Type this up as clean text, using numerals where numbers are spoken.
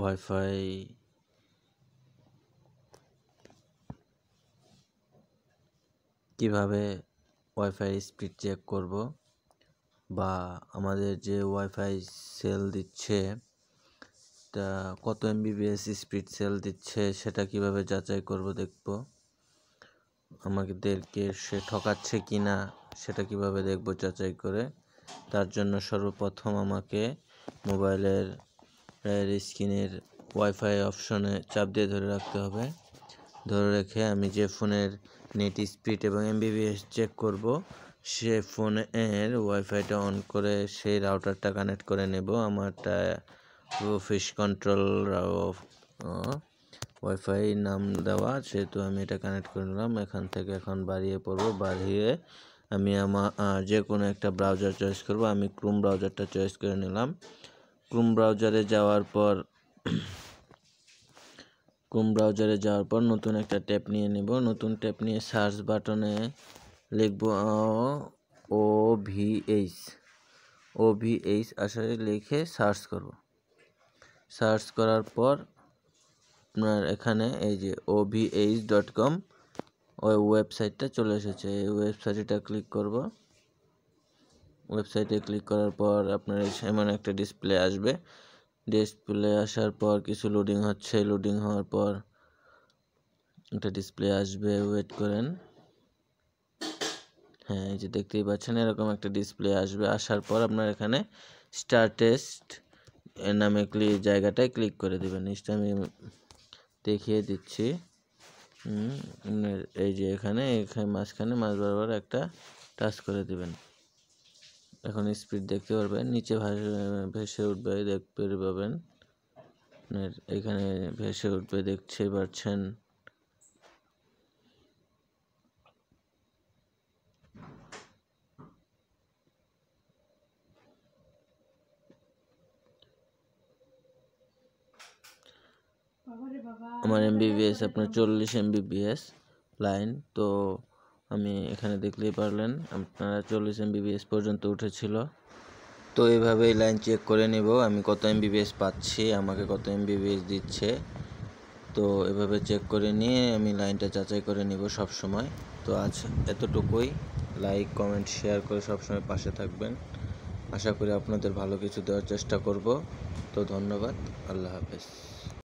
Wifi কিভাবে wifi speed check করব, বা আমাদের যে ওয়াইফাই সেল দিচ্ছে তা কত এমবিপিএস স্পিড সেল দিচ্ছে সেটা কিভাবে যাচাই করব দেখব। আমাদেরকে সে ঠকাচ্ছে কি না সেটা কিভাবে দেখব যাচাই করে। তার জন্য সর্বপ্রথম আমাকে মোবাইলের স্ক্রিনের ওয়াইফাই অপশনে চাপ দিয়ে ধরে রাখতে হবে। ধরে রেখে আমি যে ফোনের নেট স্পিড এবং এমবিপিএস চেক করব সে ফোনের ওয়াইফাইটা অন করে সেই রাউটারটা কানেক্ট করে নেব। আমারটা ফিশ কন্ট্রোল ওয়াইফাই নাম দেওয়া, সেহেতু আমি এটা কানেক্ট করে নিলাম। এখান থেকে এখন বাড়িয়ে পড়ব। বাড়িয়ে আমি আমার যে কোনো একটা ব্রাউজার চয়েস করব। আমি ক্রোম ব্রাউজারটা চয়েস করে নিলাম। ক্রোম ব্রাউজারে যাওয়ার পর নতুন একটা ট্যাব নিয়ে নেব। নতুন ট্যাব নিয়ে সার্চ বাটনে লিখব OVH আসলে লিখে সার্চ করব। সার্চ করার পর আপনার এখানে এই যে ovh.com ওই ওয়েবসাইটটা চলে এসেছে। এই ওয়েবসাইটটা ক্লিক করব। ওয়েবসাইটে ক্লিক করার পর আপনার এমন একটা ডিসপ্লে আসবে। ডিসপ্লে আসার পর কিছু লোডিং হচ্ছে। লোডিং হওয়ার পর একটা ডিসপ্লে আসবে, ওয়েট করেন। হ্যাঁ, এই যে দেখতেই পাচ্ছেন এরকম একটা ডিসপ্লে আসবে। আসার পর আপনার এখানে স্টার টেস্ট নামে জায়গাটায় ক্লিক করে দেবেন। আমি দেখিয়ে দিচ্ছি। এই যে এখানে মাঝখানে মাঝ বরাবর একটা টাচ করে দিবেন। এখন স্পিড দেখতে পারবেন, নিচে ভেসে উঠবে দেখতে পাবেন। এখানে ভেসে উঠবে দেখতে পাচ্ছেন। আমার এমবিপিএস আপনার 40 এমবিপিএস লাইন। তো আমি এখানে দেখলেই পারলেন আপনারা 40 এমবিপিএস পর্যন্ত উঠেছিল। তো এইভাবেই লাইন চেক করে নেব আমি কত এমবিপিএস পাচ্ছি, আমাকে কত এমবিপিএস দিচ্ছে। তো এভাবে চেক করে নিয়ে আমি লাইনটা যাচাই করে নিব সব সময়। তো আজ এতটুকুই। লাইক, কমেন্ট, শেয়ার করে সবসময় পাশে থাকবেন। আশা করি আপনাদের ভালো কিছু দেওয়ার চেষ্টা করব। তো ধন্যবাদ। আল্লাহ হাফেজ।